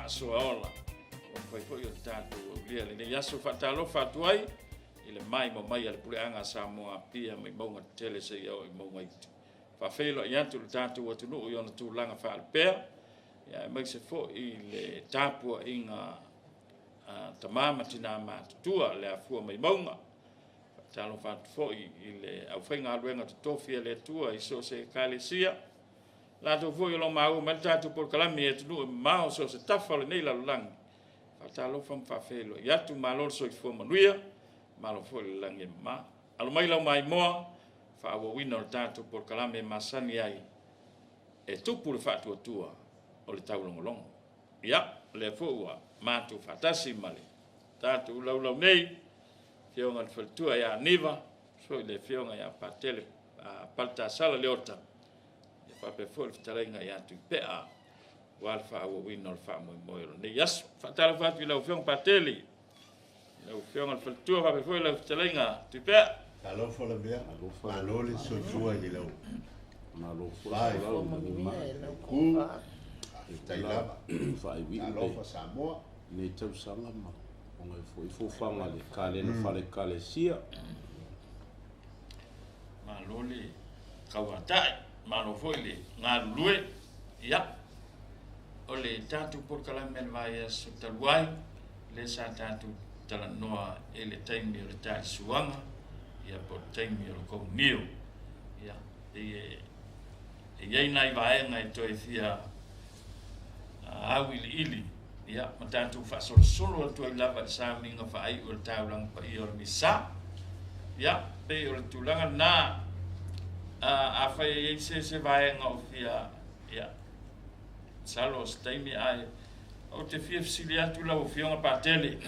soaola o foi o tatu lia le yaso fatalo fatuai ile mai mo mai ale puleanga Samoa pia mai bonga tele se yo mo mai fa felo yantu tatu o tunu yo na tulanga fa alpea ya mai se fo ile tapu inga tamama tina ma tua le afua mai bonga talo fat fo ile au fenga alwenga tofia le tua iso se kalesia la to fo yo lo mau ma tatu por kalami et nu mau so se tafalo nei la lang talo fam fa felo ya tu malor so fo manuia malo fo lang ma alo mai la mai mo fa wo winner tanto por kalame masani ai e tu por fa tua o le tau long ya le fo wa ma tu fatasi male tanto lo nei fio ngal fo tua ya niva so le fio nga ya patele palta sala leota e fa pe fo talenga ya tu pe a wal fa wo winner fa mo ne yas fatala fa tu la fio pateli la fio ngal fo tua fa pe fo la talenga tu pe Talo fo la bea, malo le so tua di lau. Malo fo Vai, la ku, tailava, fai vi talo fo Samoa. ne tau sanga ma. Onga fo fanga le kale no fale kale sia. Malo le kawatai, malo fo le ngalue, ya. Ole tatu por kalamen vai so taluai, le sa tatu tala noa ele taimi o tai suanga. Ya por taimi o ko nio ya e nai vai ngai to fia awili ili ya matatu fa solo to lava sa minga fa ai o taulang pa i o misa ya pe o tulanga na a fa e se vai nga fia ya salos taimi ai o te fia fisilia tu la o fia pa tele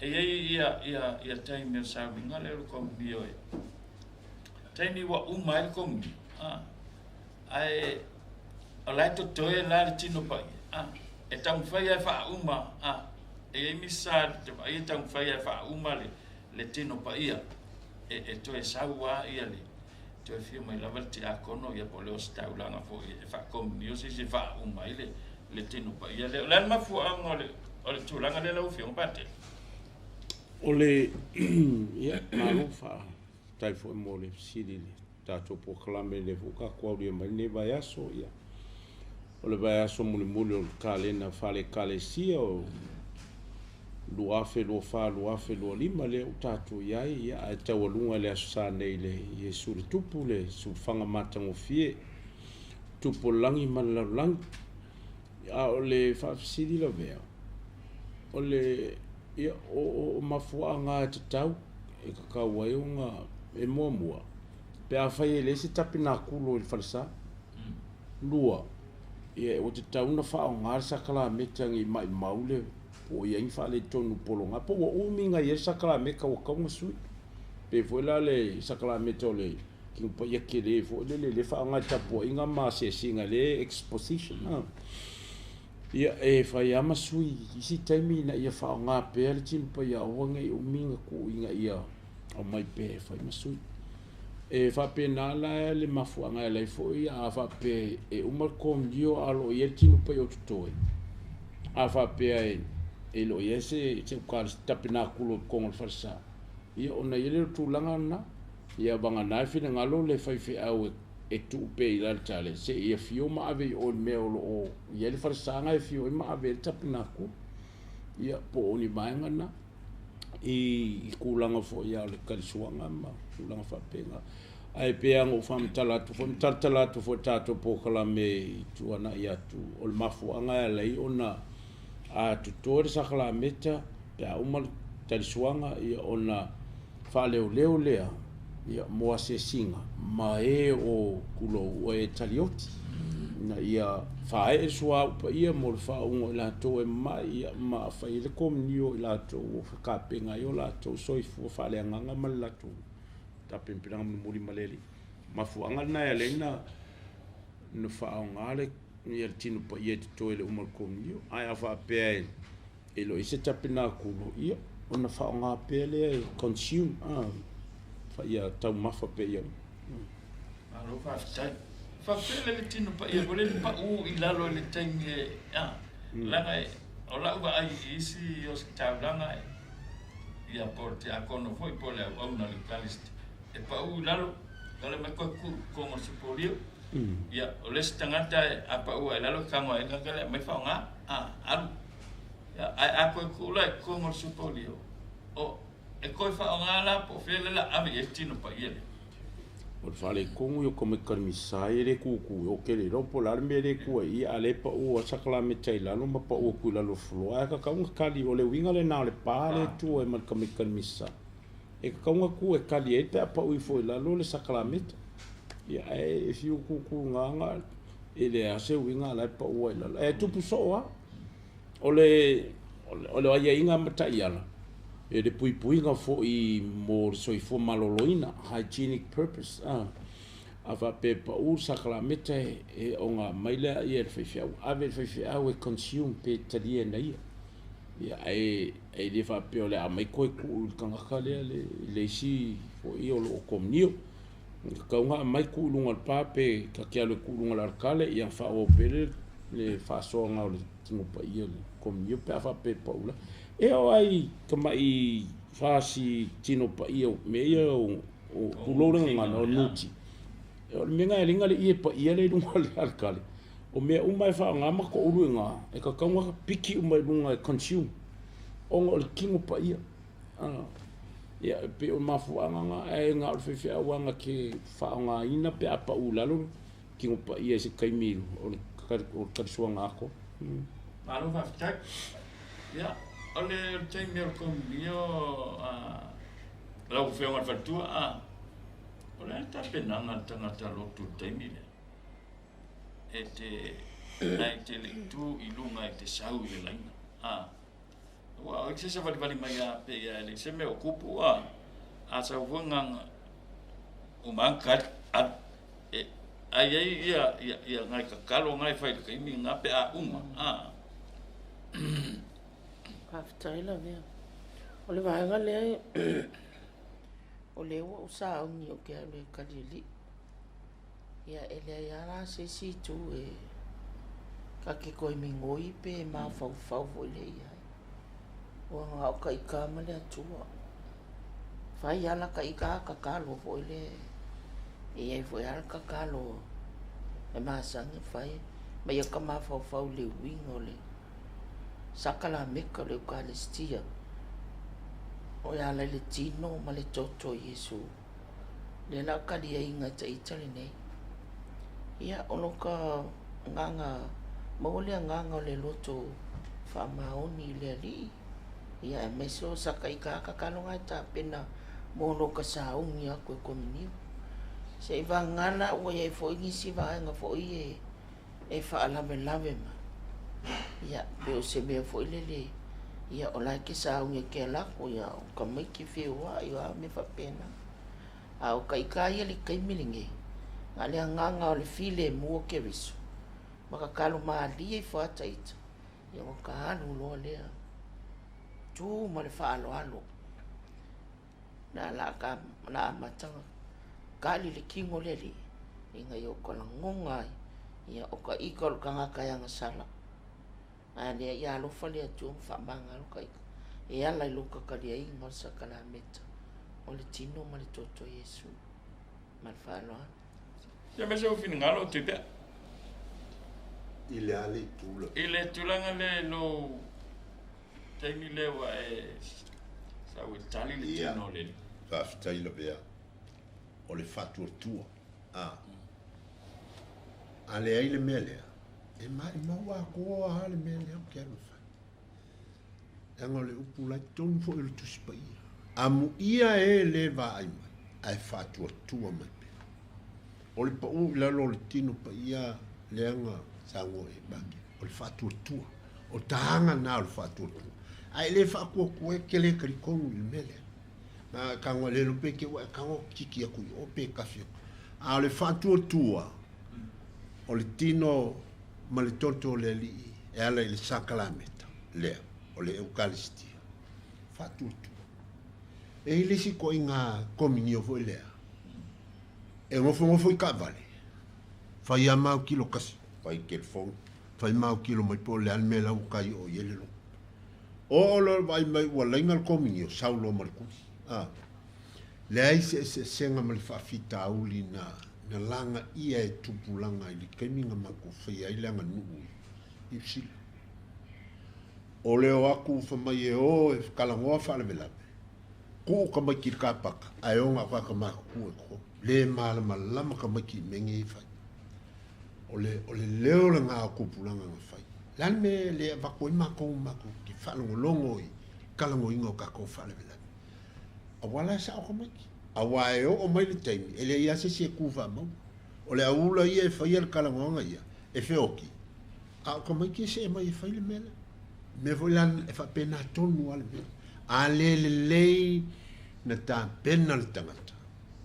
ia taimi sa minga le ko bio taimi wa umai ko ai ala to toe la tino pa e tang fai fa uma e misa te ai tang fai fa uma le tino pa ia e to e sawa ia le to e fio mai la verti a kono ia po le staulanga fo e fa kom nio si fa uma ile le tino pa ia le ma fu angole o le tulanga le la fio pate Ole ya marufa tai fo mole sidi tato po klame le fuka kwa uri mai ne vai aso ya ole vai aso muli o kale na fale kale sia o luafe lo fa luafe lo lima le tato ya ya tawalunga le asa nei le yesu le tupu le su fanga matango fie tupu langi malalang ya ole fa sidi la vea ole ia o mafuanga te tau e ka wai unga e mua pe a fai le se tapina kulo il falsa lua ia o te tau na fa nga sa kala metangi mai maule o ia infa le tonu polonga po o minga ia sa kala me ka o ka musu pe foi la le sa kala metole ki po ia ke le fo le fa nga tapo inga ma se singa le exposition ia e fai ama sui isi taimi na ia fa nga pe le tin pa ia o ngai o minga ku inga ia o mai pe fai masui e fa pe na la le mafu nga le fo ia fa pe e o mar kom dio alo ia tin pa yo tutoi a fa pe e lo ia se ka tapina kulo kong farsa ia ona ile tu langa na ia banga na fi nga lo le fai fi au e tu pe ila tale se ia fio ma ave o me o ia le farsanga e fio ma ave tapina ku ia po ni bainga na i kulanga fo ia le kalsuanga ma kulanga fa penga ai pe ang o fam talatu fo tato po kala me tu ana ia tu o mafu anga lei ona a tutor sa kala meta ya umal kalsuanga ia ona fa leo lea ia moa se singa ma e o kulo o e talioti na ia fa e sua pa ia mo fa un la to e ma ia ma fa ile kom nio la to o ka penga yo la to so i fu fa le nganga ma la to ta pimpina mo li maleli ma fu anga na ya lena no fa ngale ia tinu pa ia to ele o kom nio ai fa pe e lo ise tapina kulo ia ona fa nga pele consume ia tau mafa pe ia alo fa tai fa pele le tino pa ia bole pa u ilalo le tenge langa o la uba ai isi o taulanga ia porte a kono foi pole au na localist e pa u lalo kala me ko mo supolio ia o les tangata a pa u lalo kango e kala me fa nga alu ia a ko la ko mo supolio o e ko fa nga la po fele la ave e tino pa ile o fale kongu yo come karmisai re kuku o kele ropo la mere ku i ale pa o sakla me taila no ma pa o ku la lo flo a ka kaunga kali o le winga le na le pale tu e man come karmisa e ka kaunga ku e kali e pa o i foi la lo le sakla me ya e fiu kuku nganga ele a se winga la pa o la e tu pu so a o le ai inga mata iala e de pui nga fo i mo so i fo maloloina hygienic purpose a va pe pa u sakramete e onga maila i fe fiau ave fe fiau e consume pe tadia nei ya e de fa pe ole a mai ko ku kanga kale le si fo i o lo komnio ka nga mai ku lunga pa pe ka kia le ku lunga kale ia fa o pele le fa so nga le tingo pa i le komnio pe fa pe pa ula e o ai kama i fasi tino pa ia me ia o kulore ngana o nuti e o menga e linga le ia pa ia le lunga le alkale o me umai fa ngama ko ulu nga e ka kaunga piki umai lunga e consume o le kingo pa ia ia pe o mafu anga e nga o fe wanga ke fa nga ina pe apa ulalo kingo pa ia se kaimiru o ka suanga ako malu fa tak ya ole time kom bio la u feo fa tu ole ta pena na tanga ta lo tu time le ete ai te le tu ilunga te sau le laina wa o se va vale mai pe ya le se me ocupo sa vunga o manka ai ia ngai ka kalo ngai fai ka imi nga pe uma Aftaila vea. Ole vaenga le ole o sa ni o ke le kalili. Ya ele ya la se si tu e ka ke ko mi ngoi pe ma fa vo le ya. O nga o ka ika ma le tu. Fa ya la ka ika ka lo vo le. E ai vo ya ka lo. E ma sang fai. Ma ya ka ma fa le wing ole. Sakala meka le Eucharistia. O ya le tino ma le toto Yesu. Le la ka dia inga ta itali nei. Ia ono ka nganga maole nganga le loto fa maoni le li. Ia meso sakaika ka kalonga ta pena mono ka saung ia ko komini. Se va ngana o ye fo ngisi va nga fo ye e fa la me ma. Ya pe o se me foi lele ia o la ke sa unge ke la ko ya o ka mai ki fe wa ia me fa pena a o kai kai le kai milinge ale nganga o le file mo ke viso maka kalu ma li e fa tait ia o ka anu lo le tu ma le fa alo na la ka na matanga kali le kingo lele inga yo ko la ngonga ia o ka ikol ka nga kaya nga sala ane ia lo fale tu fa manga lo kai e ala lo ka ka dia inga sa kala meta o le tino ma le toto Yesu mal fa lo ya me se fin ngalo te pe il ale tu la ngale lo te ni le wa sa u tali le tino le fa stai lo vea o le fatu tu ale ai le mele e mai wa ko ale mele o ke fa angole upu la ton fo il tu spai amu ia e le va ai fatu tu ma o le pa u la lo tino pa ia le anga sango e ba o le fatu tu o tanga na o fatu tu ai le fa ko ke le kri ko il mele na kango le lo pe ke wa kango kiki ku o pe ka fi a le fatu tu o le tino ma le toto le li e ala il sacramento le o le Eucharistia fatutu e ile si ko inga kominio fo le e mo fo ka vale fa ya ma kilo kasi fa i ke fo fai mau kilo mai po le alme lau kai o yele lo o lo vai mai wa lenga al kominio saulo marku le ai se senga mal fa fita uli na langa ia e tupulanga i keminga mako fai ai langa nu ipsi o le o aku fa mai e o e kalangoa fa le vela ku ka mai ki ka pak ai o nga ka ma ku ko le mal lama ka mai ki mengi fa o le leo le nga ku pulanga nga fai lan me le va ko mako ki fa longo i kalango ingo ka ko fa le vela a wala sa o mai a wae o mai le taimi ele ia se ku fa mo o le aula ia e fai el kalango nga ia e fe oki a ko mai ki se mai fai le mele me volan e fa pena tonu al me a le na ta pena le tangata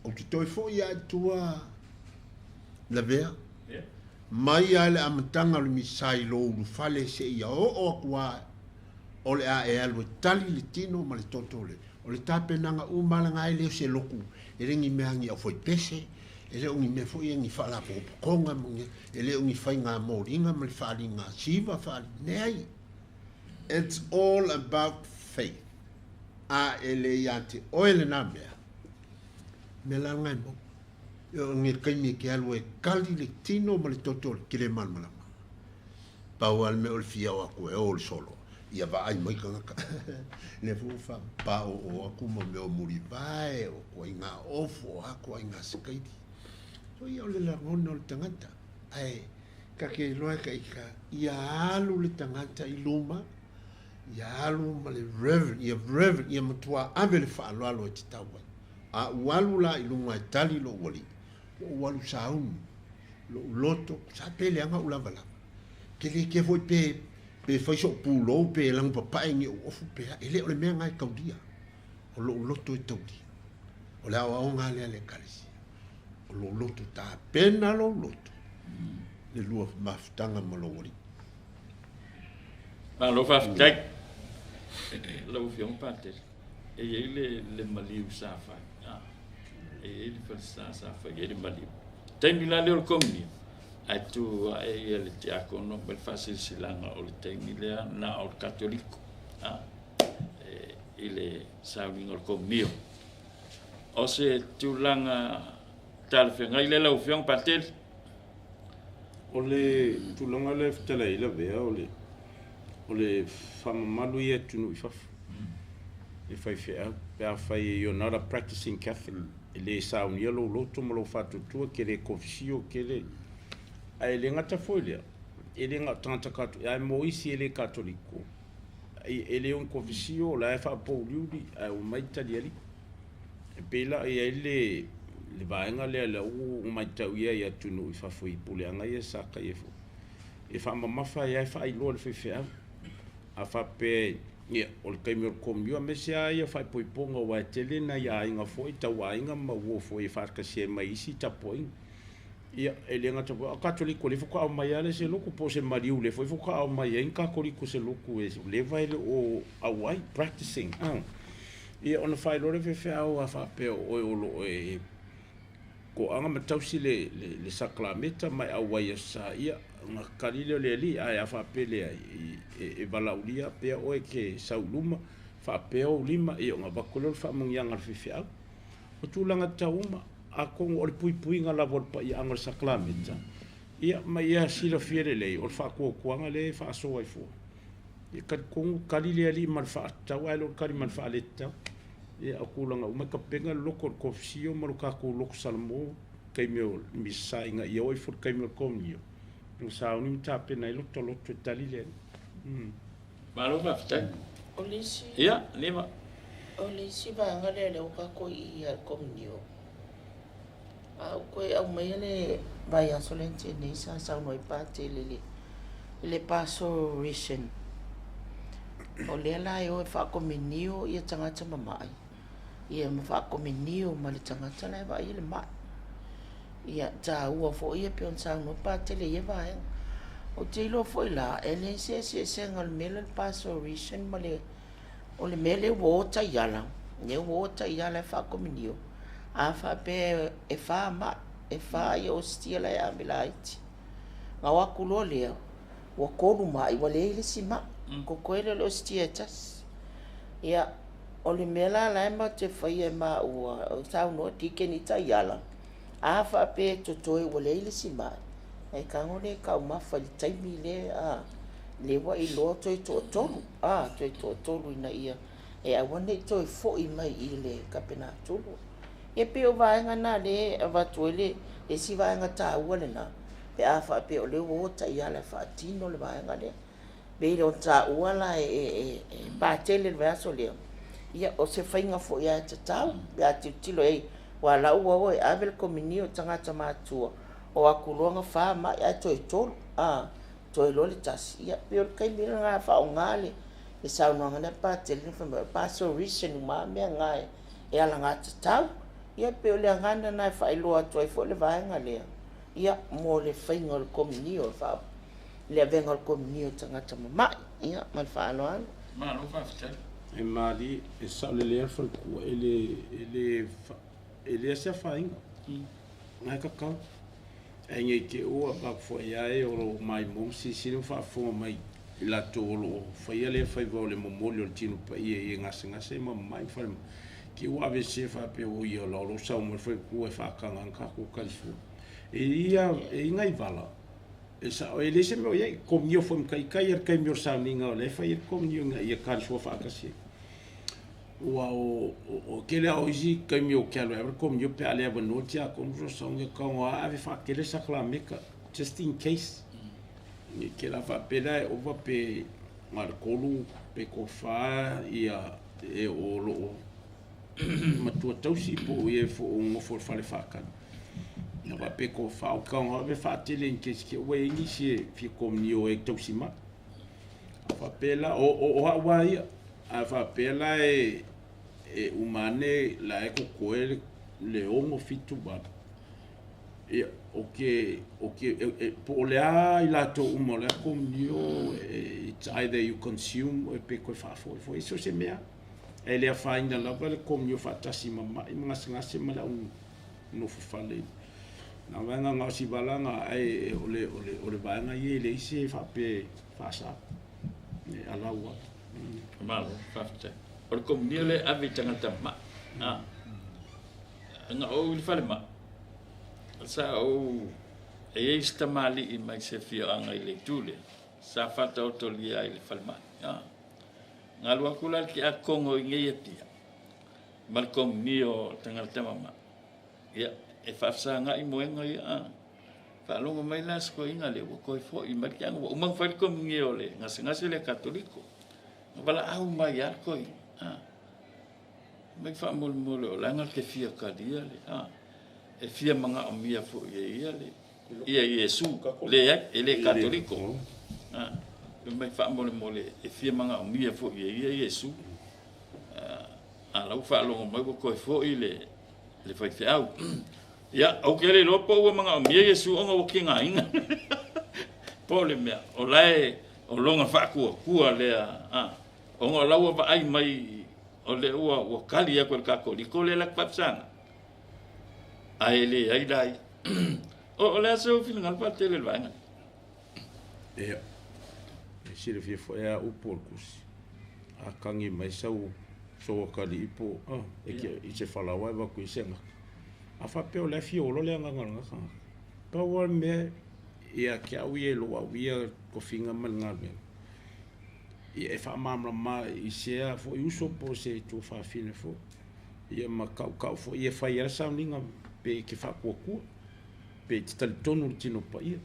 o ki toi fo ia tua la vea mai ale amtanga lu misai lo lu fale se ia o kwa o le a e alu tali le tino ma le totole o le ta pena nga umala nga ile se loku e ringi mehangi a foi pese ele ungi me foi ngi fala po konga munge ele ungi fai nga moringa ma le fali nga siva fali nei. It's all about faith. A ele yate o ele na mea. Me la ngai mo. Yo ngi kai me ke alu e kali le tino ma le totol ki le malmala. Pau al me ol fia o aku e ol solo. Ia va ai mai kanga. Ne fu fa pa o aku mo me o muri vai o ko inga ofo aku inga skaiti. So ia le la ngono le tangata. Ai ka ke loa ka ika ia alu le tangata i luma. Ia alu ma le reverend, ia matua avele wha alo alo e te taua. A ualu la i lunga e tali lo wali. O ualu saun, lo loto, sa pele anga ulava la. Ke le ke foi pe faiso pulo, pe lang papai ngi o ofu pe, ele o le mea ngai kaudia. O lo loto e taudia. O le awa o ngā lea le kalisi. O lo loto ta pena lo loto. Le lua mafutanga ma lo wali. Lo fa tek lo fiong pate e le maliu sa fa e il fa sa fa e le maliu tembi la le komni atu e le tiako no bel fasil silanga o le tembi le na o cattolico ile sa ngor komni o se tu langa tal fe ngai le lo fiong pate o le tu langa le ftela ile vea o le whamamalu ia tunu i whafu. E whai whea, pēr whai you're not a practicing Catholic. E le saunia lo loto ma lo whatutua ke le kofisio ke le. Ai le ngata whoilea. E le ngata tangata kato. Ai mo isi e le katoliko. E le on kofisio la e whapou liuri ai o maitari ali. E pēla e le vaenga le u maitau ia tunu i whafu i puleanga ia saka i fu. E whamamafa e ai whai loa le whai a fape ia o le kaimi o le komiua me sea ia faipoipoga ua e tele na iaiga foʻi tauaiga ma ua foʻi e faakasia mai isi tapoaiga ia e le agata o katoliko le fokaʻao mai a le se luku po se mariu le foi fokaʻao mai ai kakoliko se luku e leva ele o auai practicing ia ona failo le feafeao a faapea oe o loo e koaga ma tausi le saklameta mai auai a saia nga kalile le ali ai a faapele ai e valaulia pea oe ke sauluma faapea o lima i o nga vakolo le faamogiaga le feafeau o tulaga tauma a kongo o le puipuiga lava o le paiaga o le saklameta ia ma ia silafia lelei o le faakuakuaga le faasoa ai fua ia kalikogu kalile ali ma le faatatau ae lo le kali ma le faaletau ia o kulaga uma kapega le loko o le kofisio ma lo kakou loko salamo kaimi o le misaiga ia oe fo le kaimi o le komunio sauni mtapena ilo toloto talile malo va fta Olisi. ia lima Olisi va ngale le ka ko i al komunio. A ko au mai le vai a solente nei sa noi parte le paso ration. O le la yo fa komunio ia tangata mamai. Ia ma fa komunio ma le tangata la va ile ma. Ia ta ua fo ia pion sang no parte le ia o te ilo fo la ele se ngal mele paso ration male o le mele wota yala ne wota yala fa komunio a fa pe e fa ma e fa yo stila ya bilait nga wa kulo le ua kolu mai ua lē i le sima ko koe le lo stia tas ia o le mea la ma te faia ma ua o saunoa tikeni taiala a faapea totoe ua lē i le sima ai kago le kaumafa i le taimi le le ua i loa toe toʻatolu toe toʻatolu ina ia e aua nei toe foʻi mai i le kapenatulu ia pe o vaega na le avatu ai le si vaega tāua lenā pe a faapea o le ua taiala e faatino le vaega lea pei le o tāua la e patele le vaeaso lea ia o se faiga foʻi a tatau pe a tilotilo ai ua laʻu ua e ave le komini o tagata matua o akuloaga fā mai ae toe tolu toe lo le tasi ia pe o le kaimila ga faaogā le saunoaga lea patele le pastoration uma mea ga e alaga tatau ia pe o le agana na e faailoa atu ai foʻi le vaega lea ia mo le faiga o le komini o le avega o le komini o tagata mamaʻi ia ma le faaloalo Malo faafetai. e mali e saʻolelea falikua e le se faiga ngai kakau ainga ke ua pafoia e o lo mai mo sisili faafoga mai i latou o loo faia le faiva o le momoli o le tinu paia i gasegase mamai fale ke ua avese faapea o ia o laolo sauma le faikua e faakagaga kako kalifua e ia e igai vala e sa e lese me o ia komio foi mkaikai er kai mio sauniga o le fai komio nga ia kalifua faakasi ua o kele au isi kai mio kalo ever komio pe ale avano tia komro saunga kaunga ave faakele saklameka just in case ni ke la fa pela o va pe marcolu pe kofa ia e o lo matua tausi po ia fo un fo fale fakan na va pe kofa o kaunga ave faatele in case ke we inisie fi komio e tausi ma fa pela o wa ia a fa pela e umane la eko koe le ongo fitu ba e okay po le a i la to umo le komio it's either you consume o pe ko fa fo isso se mea e le fa inda la ba le komio fa tasi mama i ngase mala un no fa le na vanga nga si balanga ai o le vanga ye le isi fa pe fa sa ala wa Malo faafetai. O le komuni le ave tagata ma nga o i le fale ma sa o e stamali i mai se fioaga i le tule sa faataotolia ai le fale ma nga lua kula ki a kongo i ngeia pia ma le komuni o tagata mama ia e faafesagaʻi moega ia faalogo mai la skoiga le ua koe foʻi ma le kiaga ua uma fai le komuni o le gasegase le katoliko wala au mai arko i mai fa mole o langa ke fia kadia le e fia manga o mia fo ia le ia Yesu le ele katoliko mai fa mole e fia manga o mia fo ia Yesu ala fa lo mai ko fo ile le fa fia au ia o ke le lopo manga o mia Yesu o ngo kinga inga po le mea o lai o longa fa kua le o ngo laua ba ai mai o le ua kali a ko kakoliko le la papsana ai le ai dai o le so fil ngal pa tele vanga e sile fie fo e o porcus a kangi mai sau so kali ipo e ke i se fala wa ba ku senga a fa pe o le fio lo le nganga nga pa wa me ia ke au ye lo wa ia ko finga mal ngal e fa mamla ma i sea fo uso po se tu fa fine fo ia ma kau fo ia fa ia sounding pe ke fa ko pe tal tonu tino pa ia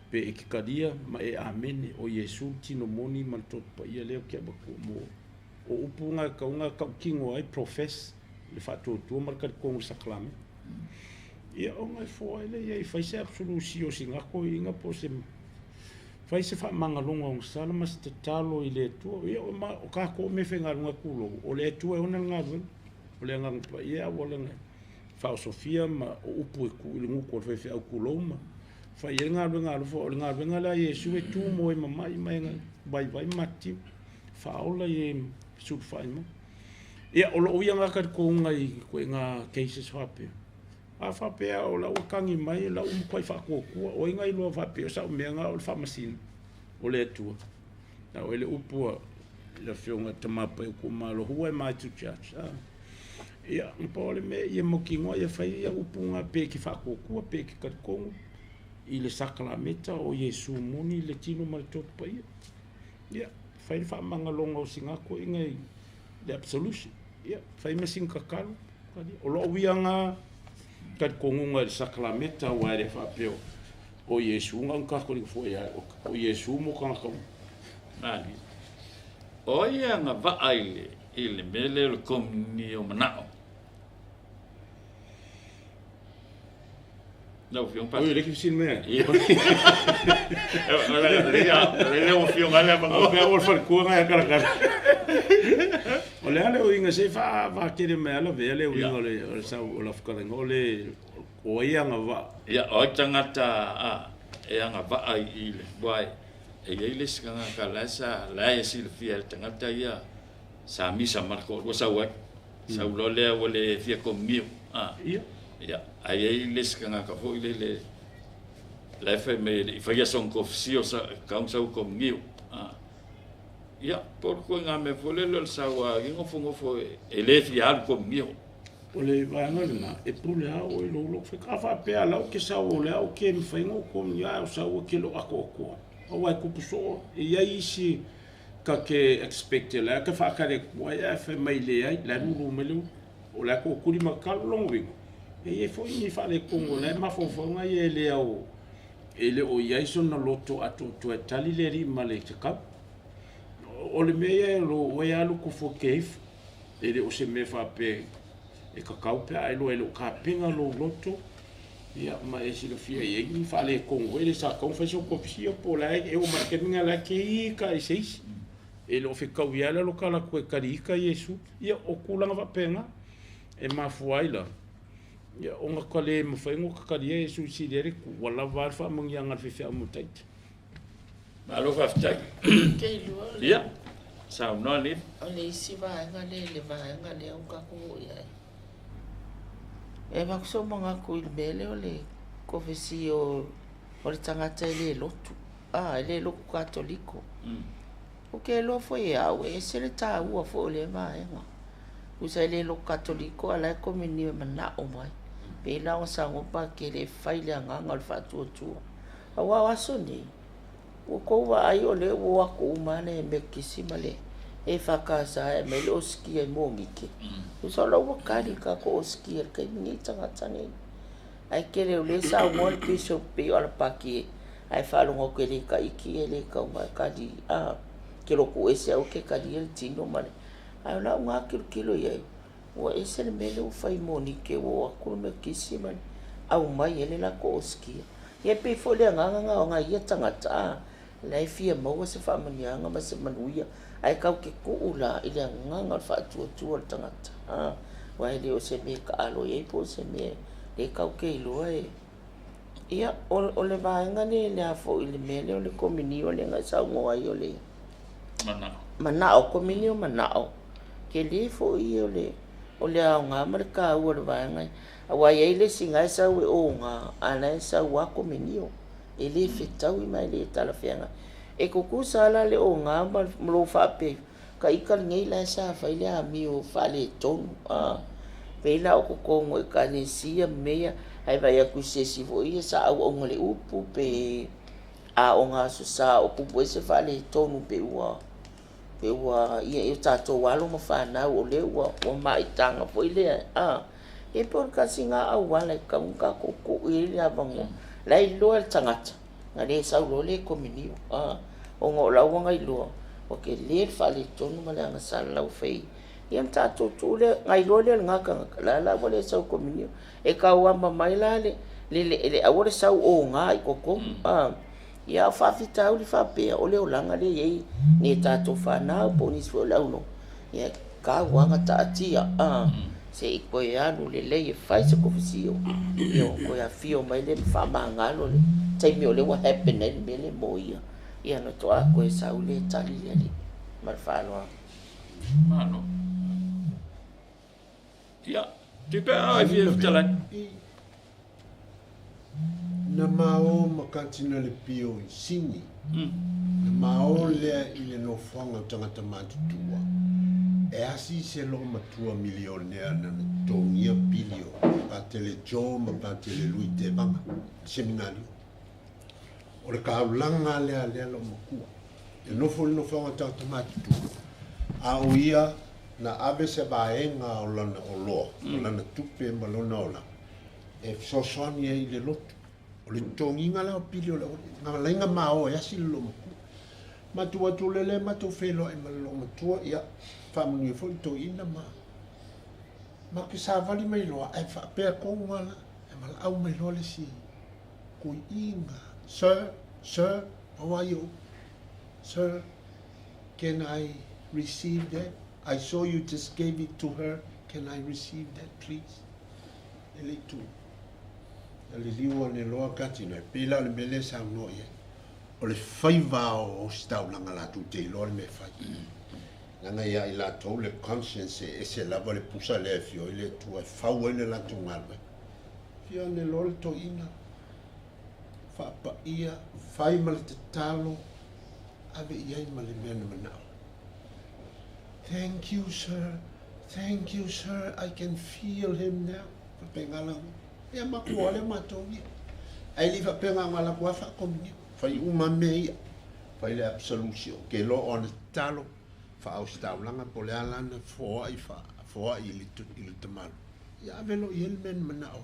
pe ke kadia ma e amen o Yesu tino moni mal tot pa ia leo ke ba ko mo o upunga ka kingo ai profess le fa tu mar ka ko saklame ia o mai fo ele ia fa se absolutio singa ko inga po se fai se fa manga longa o sala mas te talo i le tu ia o ma o ka ko me fenga lunga kulo o le tu e ona ngadu o le ngang pa ia o le fa Sofia ma o upu ku i ngu ko fe au kulo ma fa ia ngadu fo o ngadu ngala Yesu e tu mo e mai vai mati fa ola e su fa ma ia o lo ia ngaka ko ngai ko nga cases hape a fa pe o la o kangi mai la ko fa ko o ngai lo fa pe sa o me nga o fa masin o le atua na o le upua le fionga tamapa e kumalo hua mai tu church ia pa le me ia mokingo ia fai ia upunga pe ki whakokua pe ki karikongo i le sakramenta o Yesu muni le tino maritopa ia fai whamanga longa o singako ingai le absolution ia fai me singkakalu o lo wianga karikongo nga le sakramenta wa le whapeo o Yesu nga kako ni fo ia o Yesu mo kanka nani o ia nga vai ile mele le komni o manao no fiong pa o le ki sin me ia le o fiong ala pa o pe o fal ko nga kala o le ale o inga se fa kere me ala vele o inga le sa o la fkara ngole o ia nga va ia o tangata e anga va ai ile boy e ile skanga kala sa la e sil fiel tangata ia sa misa marco o sa wa sa lo le o le fia komio ia ai ile skanga ka fo ile le fe me i fa son kofsio sa ka sa komio ia por ko nga me fo le sa wa ngo fo ele fia al komio o le vanga na e pule a o lo fe ka fa pe ala o ke sa o le o ke me fa ngo kom ya o sa o ke lo akoko o wa ku puso e ia isi ka ke expect la ka fa ka le wa ya fe mai le ai la nu me lu o la ko ku di ma ka lo ngi e fo ni fa le kongo le ma fo nga ye le o ele o ia so na loto ato to tali le ri ma le ka o le me lo wa ya lu ku fo ke ele o se me fa pe e ka kaupe ai lo elo ka pinga lo loto ia ma e sila fia e ni fa le kongo ele sa kon fa so ko fia po la e o marketing la ke ka e seis e lo fe ka wiala lo kala ko ka ri ka Yesu ia o kula va penga e ma fuaila ia o nga kale mo fa ngo ka ri Yesu si dere ku wala va fa mo yang al fe mo tait malo fa ftai ke lu ia sa no le ole isi va nga le o ka ko ia e va so manga ko il bele ole ko vesi o le tangata le lotu le lo katoliko o ke lo foi au e se le ta u fo le mai nga u se le lo katoliko ala ko mini mana o mai pe la o sa ngo pa ke le fai le nga ngal fa tu awa wa so ni o ko wa ai ole o ko mane me kisima le e whakasa e me lo ski e mō mike. So lo wakari ka ko o ski e kai ni tangata ni. Ai kere o le sa ngol piso pe o ala paki ai whalongo ke le ka iki e le ka unga kadi ke lo ku ese au ke kadi e le tino mane. Ai la unga kilo iai. Wa ese le mele u whai mō nike o akuru me kisi mane. Au mai ele la ko o ski. Ie pe fo le nganga o nga ia tangata lai fia maua se whamanianga ma se manuia ai kau ke kuula i le nganga fa tua tangata wa ele o se me ka alo ye po se me le kau ke iloa ia o le vaenga ne le afo i le mele o le kominio le ngai sa ngoa i o le manao kominio manao ke le fo i o le au ngā marika ua le vaenga awa ye le singa sa we o ngā ana sa wa kominio ele fetau i mai le talafenga e kuku sala le o nga mlo fa pe ka ikal ngai la sa fa ile a mi o fa le ton pe la o ko ngo ka ni sia meya ai va ya ku se si vo ia sa o ngole upu pe a o nga su sa o pu se fa le ton pe wa ia e tato walo mo fa na o le wa o mai tanga fo ile e por ka singa a wala ka ka ko ile abango lai lo el tangata ngale sa lo le kominio o ngo la wanga i lo o ke le fa le tonu ma le nga sala o fei iam tato tu le ngai lo le nga ka la wale sa kominio e ka wa ma mai la le awore sa o nga i ko ia fa fita o le fa pe o le o langa le ye ni tato fa na po ni so la uno ia ka wanga ta tia se i ko ya no le le fa se ko fisio yo ko ya fio mai le fa mangalo le tai mi o le what happened me le moia ia no to a ko sa u le tali le mal fa no mano ia ti pe ai vi tala na mao makatina le pio I sini. Na mao lea I le no whanga tangata mātutua. E asi se lo matua milionea na tongia bilio. Pa tele jo ma pa tele lui te vanga. Seminario. O le kaulanga lea lo makua. E nofo le no whanga tangata mātutua. A o ia na ave se vaenga o lana o loa. O lana tupe ma lona o lana. E sosoani e le lotu. O le tonginga la o pili o le nga lainga mao e asi le lo maku. Matua tu lele matu felo e malo matua ia whamuni fo I to ina ma. Ma ke sa vali mai loa e wha pēr kongala e mal au mai loa le si. Kui inga. Sir, how are you? Sir, can I receive that? I saw you just gave it to her. Can I receive that, please? Ele tu. Ele liwa ne loa kati na pila le mele sa no ye. O le faiva o stau langa la tu te lo me fai. Langa ia I la to le conscience e se lava le pusa le fio ile tu e fau ele la tu ngalwe. Fio ne lo to ina. Fa pa ia fai mal te talo ave ia ma le mena manao. Thank you, sir. Thank you, sir. I can feel him now. Pengalang. Ya makuole matowi. Ai li fa pengala kwa fa komni. Fai uma mei. Fai le absolution. Ke lo on talo. Fa austaulanga pole alana fo ai fa. Fo ai li tamal. Ya velo yelmen manao.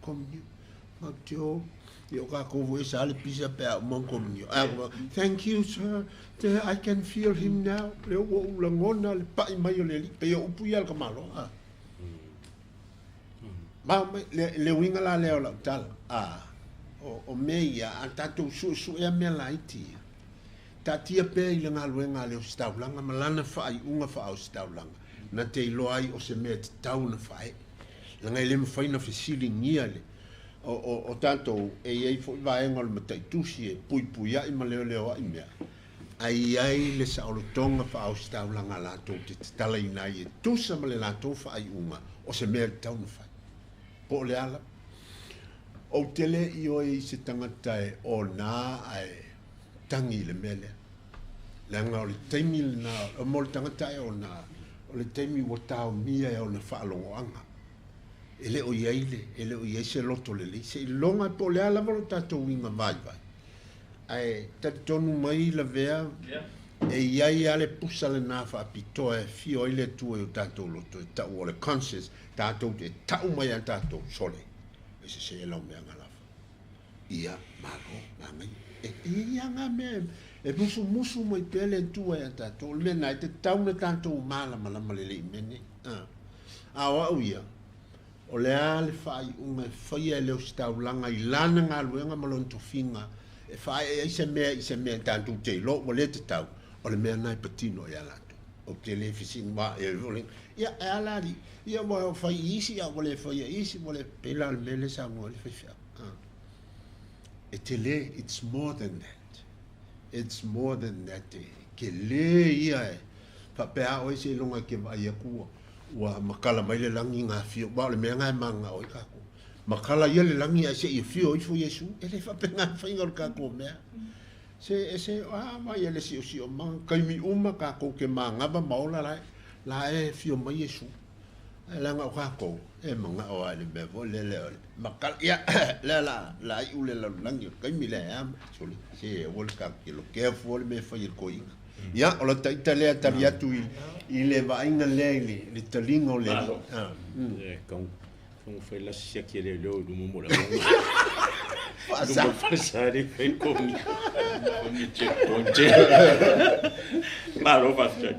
Komni. Matio. Yo ka ko vo sa le pisa pe mon komni. Thank you, sir. I can feel him now. Le o ulangona le pa mai le li pe o puia ka malo. Ma le winga la le o tal. O meia a tatu su e me laiti. Tatia pe I le ngaluenga le o staulanga malana fai unga fa o staulanga. Na te loai o se me tau na fai. La ngai le fai na fesili ngia le. O tanto e fo vaenga le matai tusi e pui ai ma leo ai mea. Ai le sa o tonga fa o staulanga la to te tala ina e tusa ma le la to fa ai unga o se me tau na fai. Po le ala. O tele I o I se tangata e o nā ai tangi le mele. Le anga o le teimi le nā, o mo le tangata e o nā, o le teimi o tau mia e o le whaalongo anga. Ele o iei se loto le li. Se ilonga po le ala valo tato winga vai. Ai tatonu mai la vea, e iai ale pusa le nā wha apitoa e fio ile tu e o tato loto, e tau o le conscious, tato e tau mai a tato sole. E se lau mea ngalafa. Ia, malo, nangai. E ia ngā mea, e musu mai pele tu e a tato, lena e te tau na tato mala malama le lei mene. Awa uia. O le ale fai unga fai leo staulanga I lana ngā luenga malon tofinga e fai e se mea tantu te lo mo le te tau o le mea nai patino e alato o te le fising ma e voling ia e alari ia mo fai isi ia mo le fai isi mo le pela le mele sa mo le fai e te le it's more than that ke le ia e fa pea o se longa ke vai ku wa makala mai le langi ngā fio ba le mea ngai manga o I kako makala ia le langi a se I fio I fu Yesu ele fa penga whainga o kako mea se mai ele si o mang kaimi uma kako ke mangaba maola la e fio mai Yesu e langa o kako e manga o ale bevo le makala ia la I ule la langi kaimi le am soli se o le kako ke lo ke fu le me fa il koinga ia o la taita lea tari atu I le vainga lea le talinga o le e kong fai la sia ki le lo du mo la mo pasare fai komi che Maro fasta.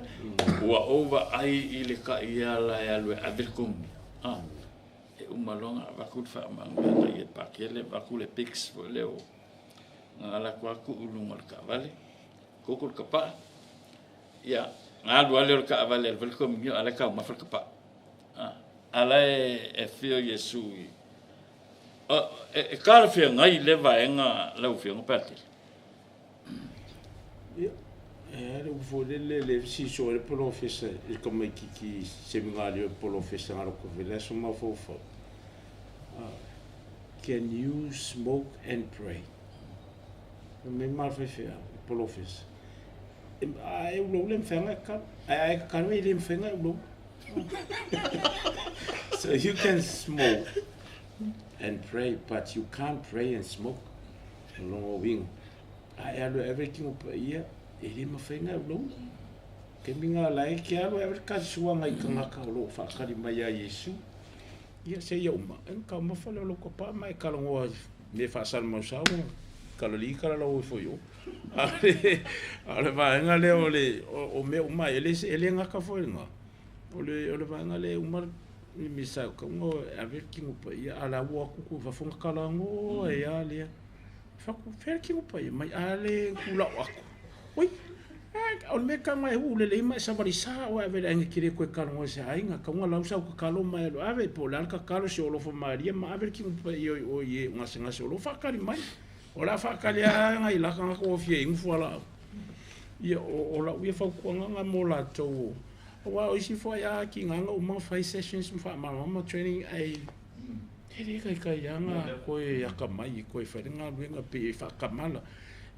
Ua ova ai I le ka ia la e alue avirkum. E umalonga vakut fa manga na ye pakele vakule pix fo leo. Ngala kwa ku ulunga ka vale. Kokul kapa. Ya, ngadu ale ka vale welcome yo ala ka ma fa kapa. Ala e fio Yesu. E kala fio ngai le vaenga la fio ngapati. le volele le si so le professeur il come ki seminario professeur ko vele so ma fo can you smoke and pray? Me mal fefea, polofes. Ai ulo lem fenga ka, ai ka no lem fenga ulo. So you can smoke and pray, but you can't pray and smoke. Longo wing. Ai alo everything up ia, ele ma fenga ulo. Ke minga lai ke alo every ka suanga I kanga ka ulo fa ka di mai a Yesu. Ia se ia uma, en ka ma fa lo ko pa mai ka longo me fa sal mo sa kalali kala lo fo yo ale va ngale ole o me uma ele nga ka fo nga ole va ngale uma mi sa ko ngo ave ki mo pa ya ala wa ku fa fo kala ngo e ale fa ku fer ki mo pa mai ale ku la wa ku oi o me ka mai hu le mai sa bari sa o ave nga kire ko ka ngo se ai nga ka ngo la sa ko kalo mai lo ave po la ka kalo se o lo fo maria ma ave ki mo pa yo o ye nga se nga se o lo fa ka mai Ola whakalia ngai laka ngā kua fia ingu whala. Ia ola uia whaukuanga ngā mō lātou. Owa oisi whai a ki nganga o mga 5 sessions mwha mama training ai. Tere kai anga koe aka mai koe wharenga luenga pe e whakamala.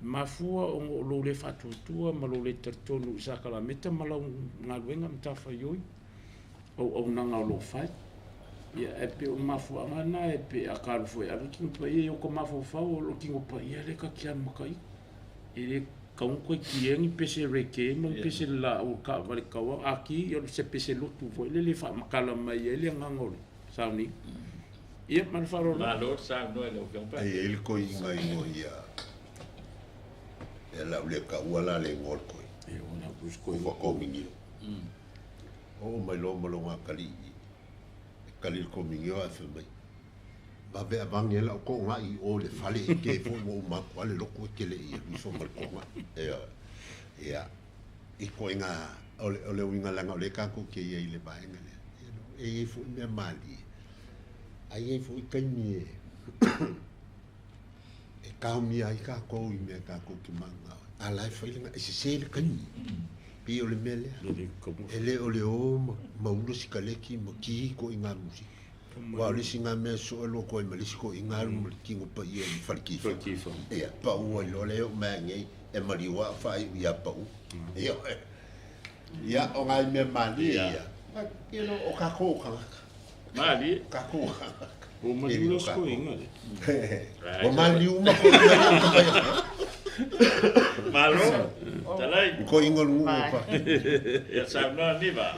Mafua o lo le whatutua ma lo le tartonu isakala meta malau ngā luenga mtawha ioi. O nanga o lo whai. Ia e pe o mafu angana e pe a karu foi a kingo pa ia o ko mafu fa o lo kingo pa ia le ka kia makai e le kaun ko kiengi pese reke mo pese la o ka vale kawa aki yo se pese lutu foi le fa makala mai ele ngangol sauni ia man faro na lo sa no ele o que pa ai ele ko inga ingo ia ela le ka wala le ngol ko e ona busco ko mingi o mai lo ngakali kalil ko mingio a fe mai ba be avangela ko nga I o le fale ke fo mo ma ko le loko ke le I so mal ko ma ya I ko nga ole winga langa le ka ko ke I le ba nga le e fo me mali ai fo I kani e ka mi ai ka ko I me ka ko ki manga ala fo I nga se le kani Pi o le mele, ele o le o maulo si kaleki mo ki ko inga musi. Wa le singa me so lo ko me lisi ko inga mo ki ngo pa ia I falki. Ia pa o lo le o me ngai e mari wa fa ia pa o. Ia o ngai me mali ia. Ia no o ka ko ka. Mali ka ko. O mali lo ko inga. O mali uma ko ia. Malo, talai. Ko ingol ngu pa. Ya sa no ni ba.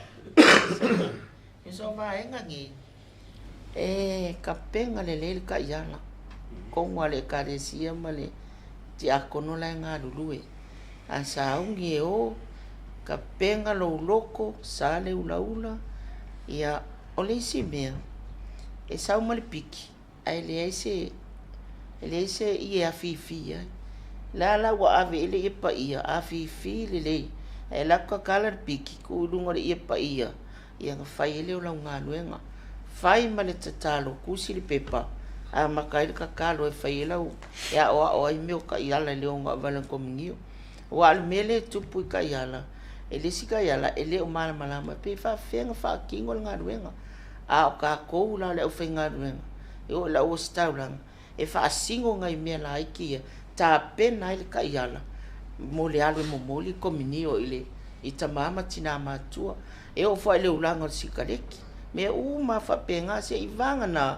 Eso va ngi. Ka penga le ka yala. Ko ngale ka resia male. Ti akono la nga lulu Asa ungi o ka penga lo loko sale ula ia ole si mea. E sa male piki. Ai le ese ia fifi la wa ave ele pa ia afi le e la ka kala piki ku lunga le pa ia nga fai ele la nga luenga fai male tatalo ku sili pepa a makai ka kalo e fai la ya o ai meu ka ia la le nga vala ko mingio wa al mele tupu ka ia la ele sika ia la ele o mala malama pe fa fenga fa kingo nga luenga a o ka ko la le o fenga luenga e o la o staulang e fa singo ngai me la ikia ta pena ile ka iala mo le alu mo moli kominio ile ita mama tina matua e o fa ile ulanga sikaleki me uma fa penga se ivanga na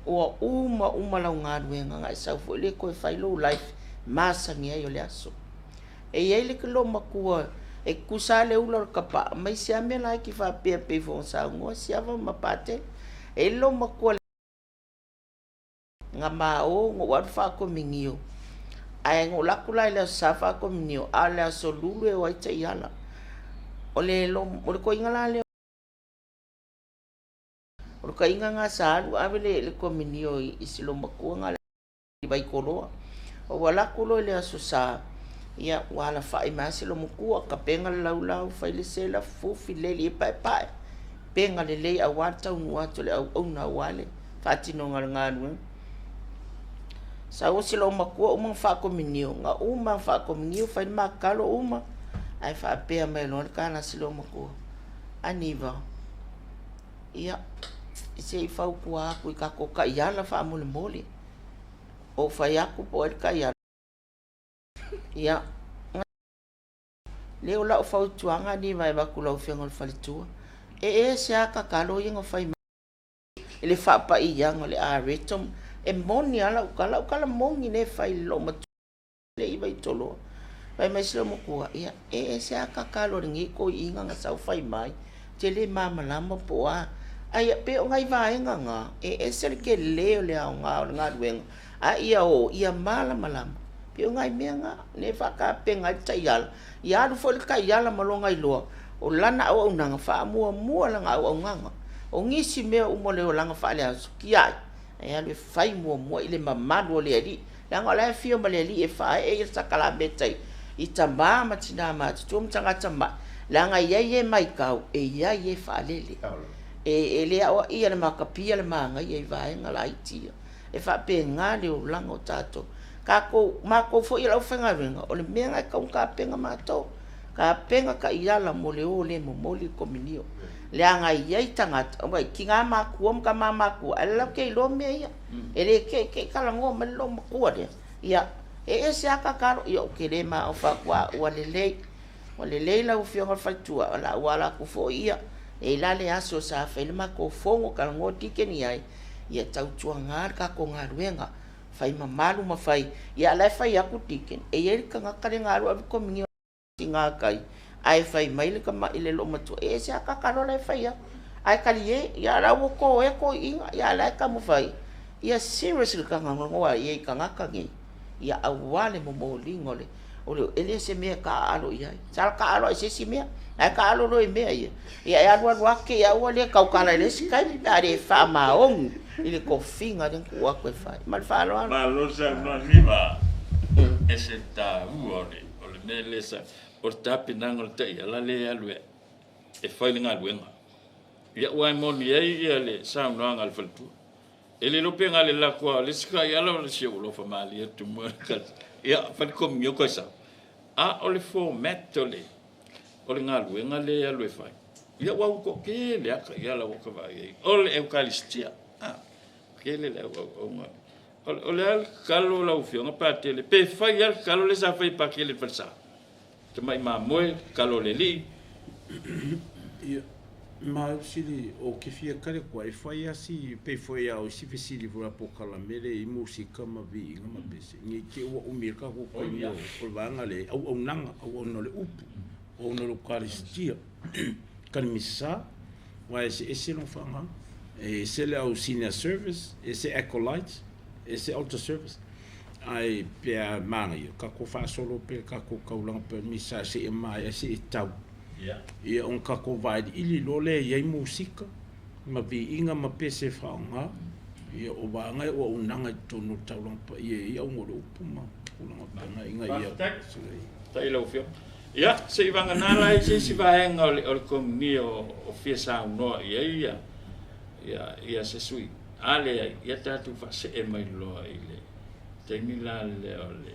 o uma la nga ruenga nga sa fo ile ko fa ile life masa ngia yo le aso e ile ke lo makua e kusale ulo kapa mai se ame la ki fa pe fo sa ngo se ava mapate e lo makua nga ma o ngo wa fa ko mingio ai ngo lakula ile safa ko minio ala so lulu e wa te yala ole ko ingala le o ka inga nga salu avele le ko minio isilo makuanga le bai koloa o wala kulo le asusa ia wala fa imasilo mukua ka penga laulau fa ile sela fufi le pai penga le awata unwa to le au na wale fatino ngalnganu sa o silo makua uma fa ko minio nga uma fa ko minio fa makalo uma ai fa pe me lon kana silo makua aniva ia se fa ku ka ko ka ia la fa mole o fai aku po e kai ala. Ia, leo la o fau tuanga ni vai waku lau whianga o whalitua. Se a kakalo inga fai mai. Ele whapa i yanga le a retom. E moni ala ukala mongi ne fai lo matu. Le iwa i tolo. Vai mai sila mokua. Ia, se a kakalo ringi ko inga nga sau fai mai. Te le mama lama po a. Ai pe o ngai vaenga nga. Se le ke leo le au ngā o ngā ruenga. A ia o, ia malama. Pe o ngai mea nga. Ne whaka penga i taiala. Ia aru fo le kaiala malonga i loa. O lana au nanga wha mua langa au nganga. O ngisi mea umole o langa wha lea suki ai. Ai alu e whai mua ile mamadu o lea li. Langa lai fio ma lea li e wha e sakala metai. I ta mama tina mati. Tuam tangata mai. Langa iai e mai kau. Iai e wha lele. Lea o ia le makapia le manga iai vaenga la itia. E wha pe ngā le o langa o tato. Kako mako fo ila ufenga ringa. O le mea ngai kau ka penga mato. Ka penga ka iala mo le o le mo moli kominio. Le anga iai tangata. O mai ki ngā maku om ka mā maku. Ale lau ke ilo mea ia. Ele ke kalango ma lo makua rea. Ia. Se aka karo. Ia o ke le ma o whakua ua lelei. Ua lelei lau fionga whaitua. O la uala ku fo ia. La le aso sa whaile mako fongo kalango tike ni ai. Ia tau tua ngār ka ko ngā ruenga. Fai mamalu ma fai. Ia lai fai aku tiken. Eri ka ngakare ngaru avi komingi o ngā kai. Ai fai maile ka ma ile lo matua. Se aka karo lai fai ya. Ai kali ia rau ko e ko inga. Ia lai ka mo fai. Ia seriously ka ngangoa ia ka ngakangi. Ia awale mo mo lingole. Ole ele se mea ka alo ia. Sal ka alo se si mea. Ai ka alo no mea ia. Ia alu ake ia wale ka ukala ile skai dare fa maong. Ile ko finga den ku akwe fai. Mal fa alo. Malo sa no niva. Ese ta uole. Ole mele sa. O tapi nangol te ia la le alu. E fai nga luenga. Ia wai moni ia le sa no ngal faltu. Ele lo penga le la kwa le skai ala le se lo fa mali tu mo. Ia fa kom yo ko sa. Ole format ole. Ole ngā luenga le alu e whai. Ia wau ko ke le aka ia la waka vai. Ole eukaristia. Ke le wau ngā. Ole al kalo la ufionga pātele. Pe whai al kalo le sa whai pa ke le whalsa. Te mai mā moe kalo le li. Ia. Ma sili o ke fia kare kwa e whai asi pe whai au si fesili vura po kalamere I musika ma vi inga ma bese. Nge ke ua umirka ko kwa io. Ole vanga le au nanga au nole upu. O no Eucaristia kan missa wa esse não fanga esse é o senior service esse acolyte esse altar service ai pe manga ka ko fa solo pe ka ko kaulang pe missa se mai esse tau ia ka ko vai ili lole ia música ma vi inga ma pese fanga ia o vanga o unanga tonu taulang pa ia o ngoro puma unanga inga ia Tai lo fio. Ia, se i vanga nala I se si vaenga o komni o fia sa unoa ia se sui. Ale, ia tatu fa se e mai loa I le. Tengi la le o le.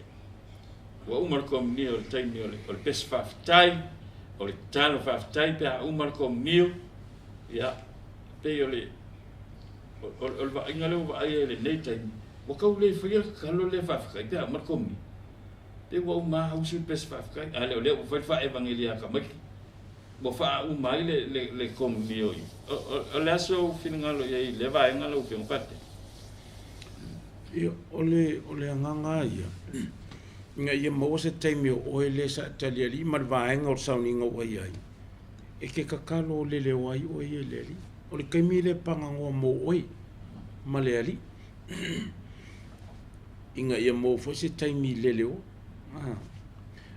Wa umar komni o le taimi o le pes whaftai, o le talo whaftai pe a umar komni o. Ia, pe o le. O le va inga leo va ai le nei taimi. Wa kau le fia kalo le whafkai pe a umar komni. Te wa uma hausu pesfafkai ale ole o fa evangelia ka mai bo fa uma le komunio o le aso finngalo ye le va ngalo ke mpate ole nganga ia nga ia mo se taimi o ele sa taliali mar va ngol sauninga o ai e ke kakalo le wai o ele ole kaimi le pangango mo oi maleali inga ia mo fo se taimi leleo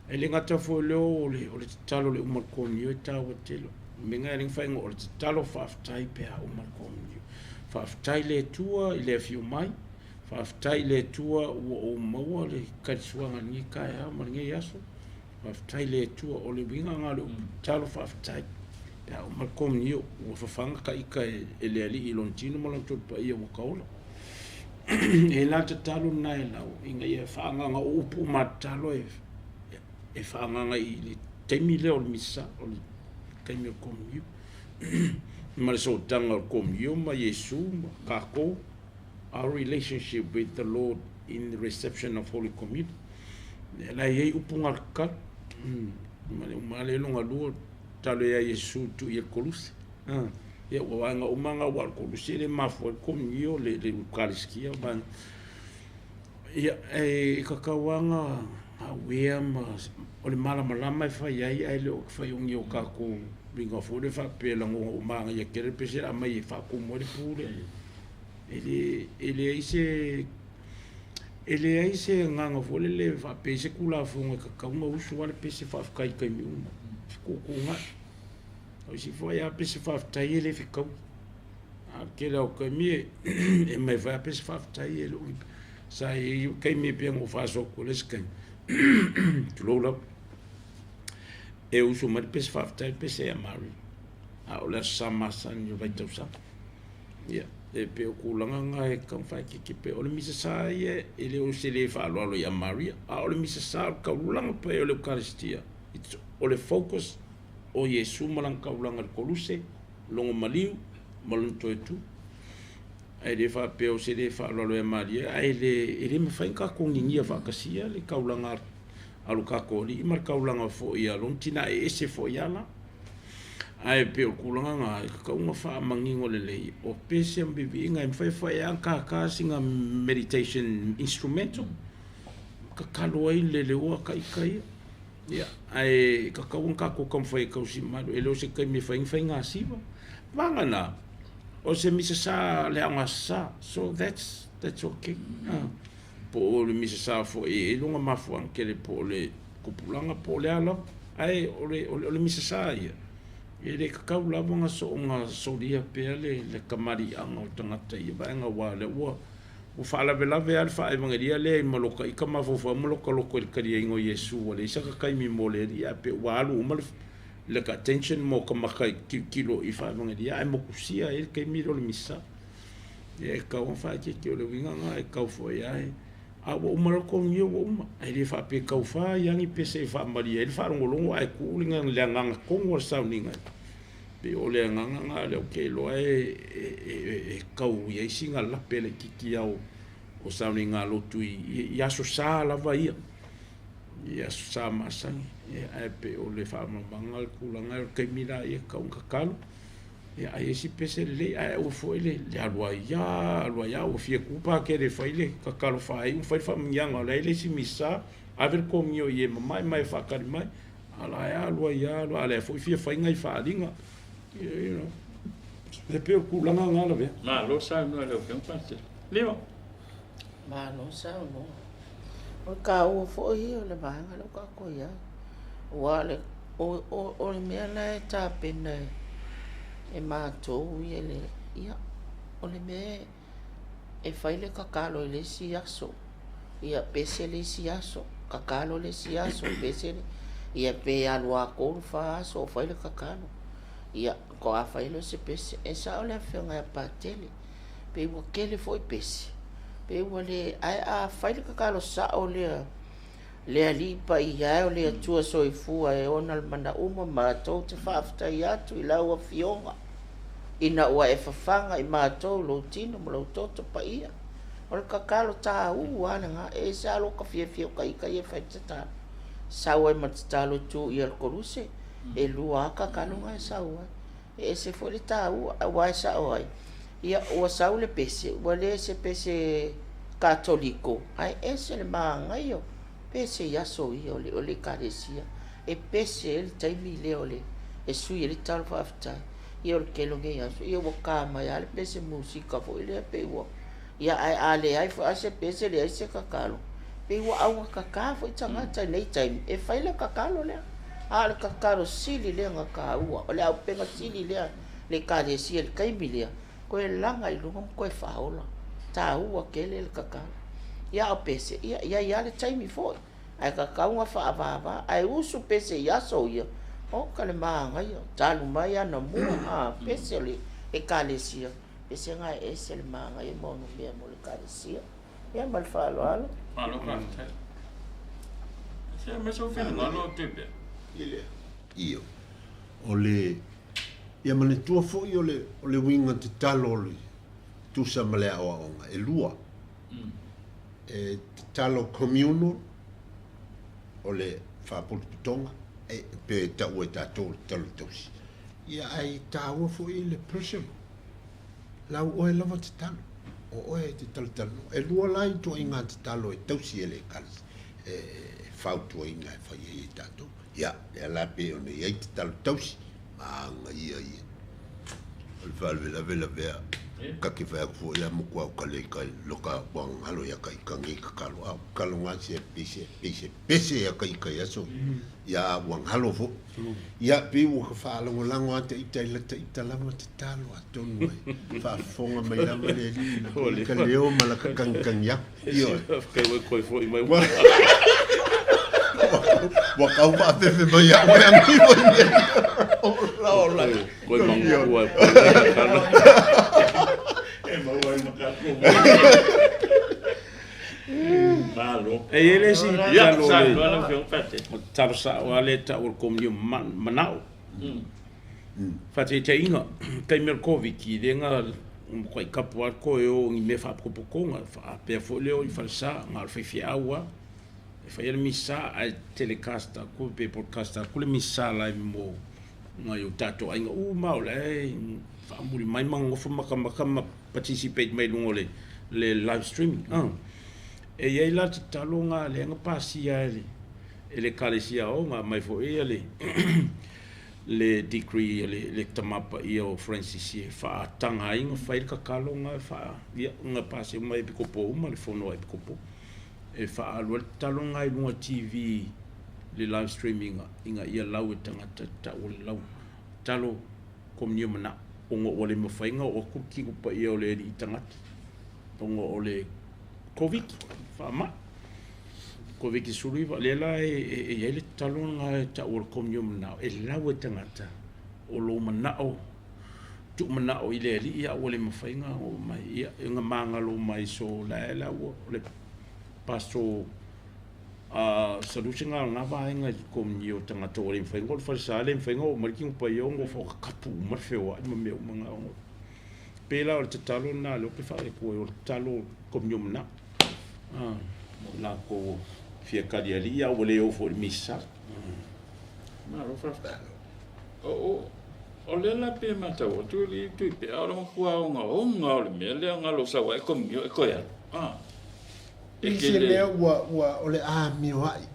ele ngata fo leo ole talo le umar konio tawa telo menga ring fai ngol talo faftai pe umar konio faftai le tua ile fiu mai faftai le tua o maua le katsuanga ni kaya maringe yaso faftai le tua ole binga ngalo talo faftai pe umar konio o fafanga ka ika ele ali ilontino malonto pa ia mo kaula e la te talo nai lau inga ia whaanganga upu matalo e whaanganga I le teimi leo le misa o le teimi o komiu ma le sotanga o komiu ma Yesu ma kako our relationship with the Lord in the reception of Holy Communion. La ye upunga kal. Male longa lu talo ya Yesu tu ye kolus. Ya wanga umanga wa kolus le mafo komio le eucharistia ban. Ya kakawanga awea ole mala malama fa yai ai le fa yongi o kako binga fo le fa pela ngo manga ya kere pese ama ye fa ko mo le pule. Ele ai se nganga fo le fa pese kula fo ngo kakawanga usu wale pese fa kai kai mi uma. Ko nga. O si fo ya pese fa tai le fikau. Kela o kamie e mai fa pese fa tai le sa e kai me pe ngo fa so ko le skan. Tulola e uso mai pese fa tai pese a mari. A o le sama san yo vai tau sa. Ya. E pe o kulanga nga e kan fa ki pe o le misa sa ye ele o se le fa lo ya Maria a o le misa sa ka ulanga pe o le Eucharistia it's o le focus o Yesu malang ka ulanga ko luse longo maliu malon to etu ai le fa pe o se le fa lo ya Maria ai le me fa ka ko ngi fa ka sia le ka ulanga alu ka ko li mar ka ulanga fo ya long tina e se fo ya la ai pe o kulanga nga ka unga fa mangingo le o pese mbibi nga mfa ya ka singa meditation instrumental ka kaloi le o kai ya ai ka unga ko kom fa ka usi ma ele o se kai me fa nga siba vangana o se misa sa le anga sa so that's okay po le misa sa fo e longa mafu anke le po le kupulanga po le ala ai o le misa sa ya ele kakau lava nga solia pea le kamari anga o tangata ia vaenga wā le ua o whaalawelawe ale whaevangeria le maloka i ka mawhawha maloka loko il karia ingo Yesu wale isa kakai mi mole ria pe walu umal le ka attention mo ka makai kilo i whaevangeria ai mokusia ele kai miro le misa e kau whaake ki o le winga nga e kau fo ia e a wa umaroko ngio wa uma ai le whape kau wha yangi pese i whaamaria ele whaarongolongo ai kuulinga le nganga kongo sauninga pe ole nganga le ke lo e kau ye singa la pele kiki au o sauni nga lo tu ya so sa la vai ya sa masang e pe ole fa mangal kulanga ke mira e kau kakalo e ai si pese le ai o foi le alwa ya o fie kupa ke le faile kakalo fa ai un fa mnyanga le si misa aver komio ye mai fa mai ala ya alwa ya ala foi fie fa ngai fa dinga you know le pe kulanga ngala ve ma lo sa no le kan parte leo ma no sa no o ka o fo hi o le banga lo ka ko ya wa le o le me na ta pena e ma to ile ya o le me e fai le kakalo le si aso ia pese le si aso kakalo le si aso pese ia pe alwa ko fa so fai le kakalo ia ko a failo se pese e sa ole fenga pa tele pe wo kele foi pese pe wo le a failo ka kalo sa ole le ali pa ia ole tu so i fu e onal manda uma ma to te fa afta ia tu ila wa fionga ina wa e fanga i ma to lo tino mo lo to pa ia ol ka kalo ta u ana nga e sa lo ka fie ka e fa ta sa wa ma ta lo tu ia ko ruse e lua ka kanunga sa ua e se foi ta ua sa oi ia o sa le pese o le se pese católico ai ese le manga io pese ya so io le ole caresia e pese el taimi le ole e sui ele tal fa afta io ke lo ge ya io o kama ya le pese musica foi le pe wo ia ai ale ai fa se pese le se kakalo pe wo au kakafo tanga tai nei time e fai le kakalo le al kakaro sili le nga ka ua ole au penga sili le ka de si el kai bilia ko e langa i lunga ko e faola ta ua kele el kakaro ya o pese ya le taimi foi ai kakao nga fa ava ai usu pese ya so ia o ka le manga ia talu mai ana mu pese le e ka le si pese nga e se le manga ia mo no me mo le ka le si ia mal fa lo ka se me so fino no tebe io ole ia mane tua fo io le winga te talo le tu sa male awa onga e lua talo communal o le whapulupitonga pe ta ue tātou talo tausi. Ia ai tāua fo i le personal. Lau oe lava te talo. O oe te talo talo. E lua lai tua inga te talo e tausi e le kalis. Whautua inga e whai e tātou. Ia, e la pe o ne iei te talo tausi. Maanga ia. O le whalwe la vea. Ka ke whai ako ia muku au kale kai loka wang halo ia kai kangi ka kalo au. Kalo ngasi e pese ia kai aso. Ia wang halo fo. Ia piu ka whaalongo lango ate ita lama te talo a tonu ai. Whaafonga mai lama le li. Ka leo malaka kangi ia. Ia. Kai wai koi fo i mai Wakau whaafefe mai au e angi mai Ola. Koi mangua e Maua i makako. Malo. E ele si Talo le fiong pate. talo sa o ale ta o komni manao. Fate te inga kai mer covid ki denga ko i kapua ko o ngi me fa propokonga fa pe fo leo i falsa ngal fe fiawa. E fa ele misa a telecasta ko pe podcasta ko le misa la mo ngai o tato ainga u maule fa muri mai mango fo makama participate mai lungo le live streaming. E ia la talonga le nga pasia ele kalesia o nga mai fo e le degree le tamapa o Francis e fa tanga inga fa il kalonga fa ia nga pasia mai pikopo uma le fono ai pikopo e fa alwa talonga i lunga TV le live streaming inga ia lau tanga ta o lau talo komni mana ongo ole mo fainga o kuki upa ia ole i tanga ongo ole covid fama covid suri va lela e ele talonga ta o komni mana e lau tanga o lo mana o tu mana o ile ia ole mo fainga o mai ia nga manga lo mai so la o le pasto solution nga va nga komni o tanga to le fainga o fa sale fainga o marking pa yo ngo fo kapu mar feo ma me manga o pela o te talo na lo pe fa ko o talo komni mana la ko fia kadialia o le o fo misa Ma ro fa. O le la pe mata o tu li tu pe a lo ko o nga le me le nga lo sa wa komni e ko ya. Isi lea ua ole a mio ai.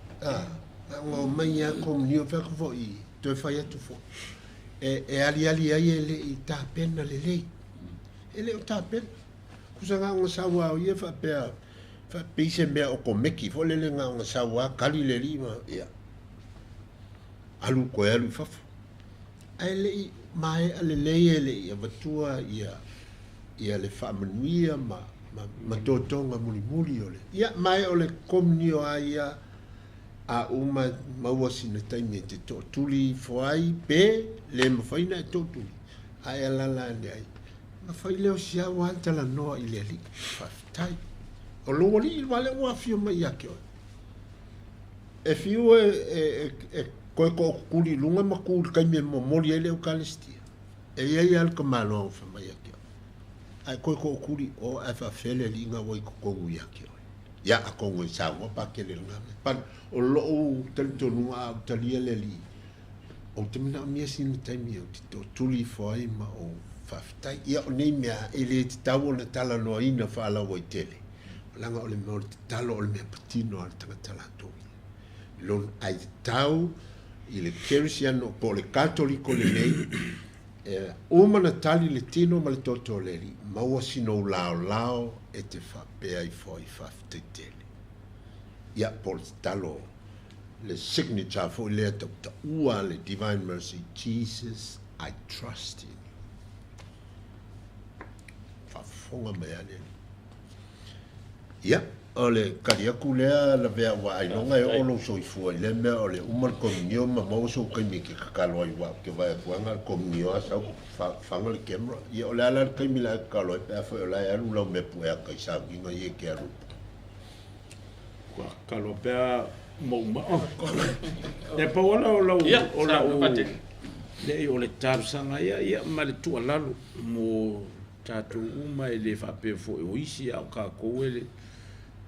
Ngo mai a komni o whaka fo i toi whai atu fo. E ali ai e le i tā pena le lei. E le o tā pena. Kusanga nga sawa o ia wha pēa. Wha pise mea o ko meki fo le le nga sawa kali le lima. Ia. Alu koe alu fafu. Ai le i mai a le lei e le i a watua ia le whamanuia ma totonga muri ole. Ia mai ole komni o aia a uma maua sina taimi te to tuli foai pe le mawhaina e to tuli. Ai alala ane ai. Mawhai leo si au antala noa i le li. Whaftai. O longo li i wale ua fio mai ake oi. E fio koe ko kuri lunga ma kuri kaime mo mori e leo kalestia. E iei alka malo au wha mai ake. Ai koe ko kuri o ai fa fele li nga wai ko kongu ya ki oi. Ya a kongu i sawa pa ke le ngame. Pan o lo o tali tonu a tali ele li. O te mina mia sina taimi o ti to tuli foai ma o whaftai. Ia o nei mea ele te tau na tala noa ina whaala wai tele. Langa o le mea o te talo o le mea patino al tanga tala atoi. Lon ai te tau i le kerisiano po le katoliko le nei. O mana tali le tino ma le toto le li. Maua sino lao e te whapea i fo i whaftetele. Ia po le talo le signature fo i lea tau ta ua le Divine Mercy. Jesus, I trust in you. Whafonga mea le. Ia, o le kariaku lea la vea wa ainonga e olo so i fua i le mea o le umal kominio ma mau so kaimi ki kakalo ai wa ke vai kuanga kominio a sau whanga le camera. Ia o le ala kaimi la kakalo ai pēa fai o lai alu lau me puea kai sa inga i e ke aru. Kua kalo pēa mou mao. E pa wala o lau le o le tarusanga ia ma le tua lalu mo tātou uma e le whapea fo e o isi au kā kou e le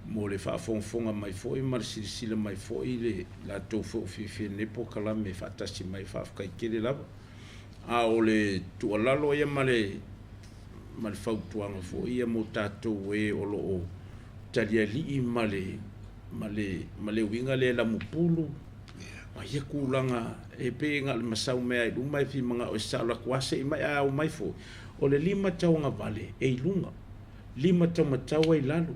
mo le whaafonga mai foi ma le silisila mai foi le la tau whauwhiwhi ne po kalame whaatasi mai whaafkai kere lava a o le tualalo ia ma le whautuanga foi ia mo tātou e o loo talia lii ma le winga le la mupulu ma ia kulanga e pe nga le masau mea i lumai fi mga o sala kuase i mai au mai foi o le 5 taunga vale e ilunga 5 tau e lalu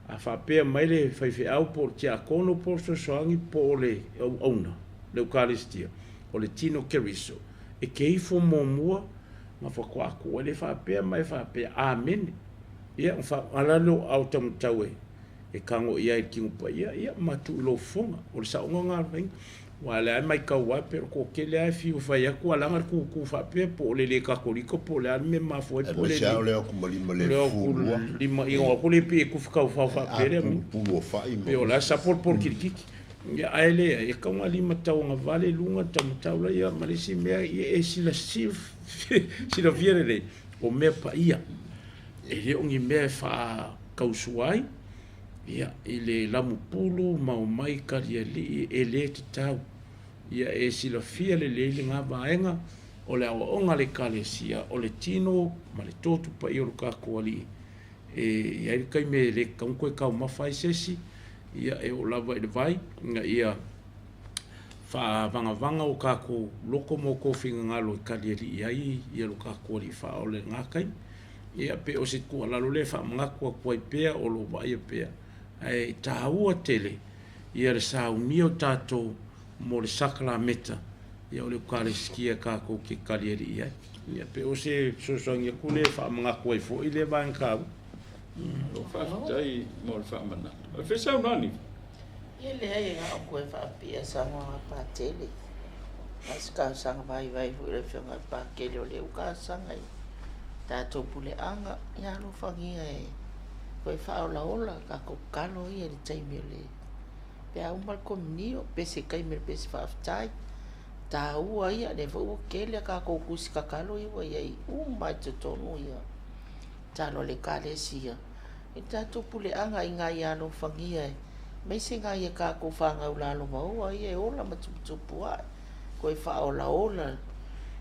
a whapea mai le whaiwhi au po tia kono po soangi po le auna le Eucharistia o le Tino Keriso e keifo mo mua ma whakwaku e le whapea mai whapea amen ia alalo au tamutau e kango ia i kingupa ia matu ilo fonga o le saunga ngā ringa wa le ai mai kaua pero ko ke le ai fiu fai aku alanga ku whapea po le kakoliko po le ame mafo e po le Sa le aku malima le fulu. Lima ingo ko le pe ku fika whapea Pulu fai. pe o la sapor por kirikiki ia ai le e kaunga 5 taunga vale lunga tamutau la ia malisi mea e sila sila viere le o mea pa ia e le ongi mea wha kausuai ia i le lamupulu mau mai karia li e le te tau ia e sila fia le ngā vaenga o le awa onga le kalesia o le tino ma le totu pa i o luka kuali e ia i kai me le kaunko e kau mawhai sesi ia e o lava i le vai nga ia wha vanga o kako loko mo ko whinga ngalo i karia li ai ia luka kuali wha o le ngakai ia pe o se kua lalo le wha mangakua kua i pea o lo vai pea ai tāua tele ia le saumia o tātou mo le sakramenta ia o le ukariskia kako ke karieri ia ia pe o se sosoangia kule whaamangakua i fo i le vainkau o whaafitai mo le whaamana o whesau nani Ia le ai ngā o koe whaapia sa mga pātele. Aska sanga vai fu le whianga pākele o le uka sanga i. Tātou pule anga, ia lo whangia e. Koe whaola ola, ka ko kalo i e le taimi o le. Pea umal kominio, pese kaimere pese whaafitai. Tā ua ia, le whau kele ka ko kusi ka kalo i wa iai. Mai te tonu ia. Tālo le kālesia. I tātou pule anga i ngā ia lo whangia e. Mai se ngā ia kā ko whanga ulalo maua ia e ola matuputupu ai. Koe whaola ola.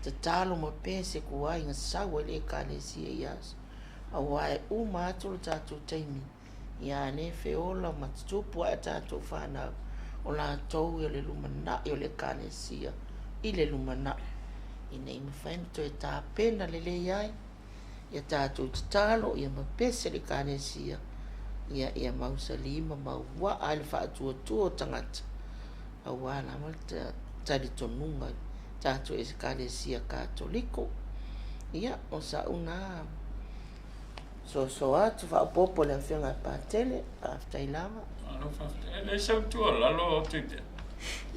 Te talo ma pese ko ai ngā sawa le kālesia i asa. Au ai mātolo tātou taimi. Ia ne whe ola matutupu ai tātou whanau. O la tau i le lumana i o le kālesia. I le lumana. I nei mawhaina to e tā pena le le iai. Ia tātou te talo ia ma pese le kālesia. Ia mausa lima maua ale whaatua tangata. Au ala mal tari tonunga tātou e se kālesia katoliko. Ia o sa una so atu whaapopo le whianga pātele aftai lama. Alo whaafitai. E le sau tua lalo o tuite.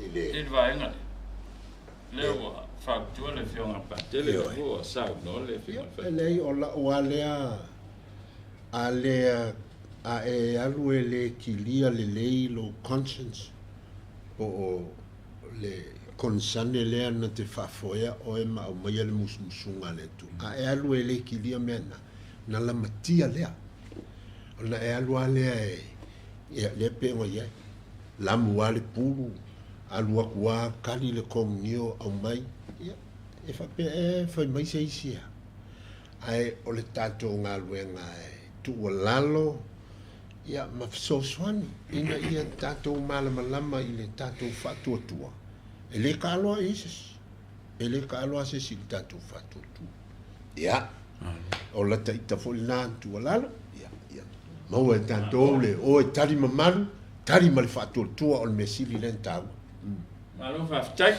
I vaenga le. Leo whaatua le whianga pātele. Leo sau no le whianga pātele. Lei o la o alea a e alu e le kilia le lei lo conscience o le konsane lea na te whafoea o e ma o maia le musumusunga le tu. A e alu e le kilia mena na la matia lea. O na e alu a lea e le pe o iai. Lamu a le puru, alu a kua kali le komunio au mai. E whape e whai mai se isia. Ai o le tātou ngā luenga e tu o lalo. Ia mafsoswani ina ia tātou malama i le tātou whatuatua. E le ka aloa Isis. E le ka aloa se si tātou whatuatua. Ia. O la taita foli nā tua lalo. Ia. Mau e tātou le o e tari mamaru, tari ma le whatuatua o le mesili len tāua. Malo whaafitai.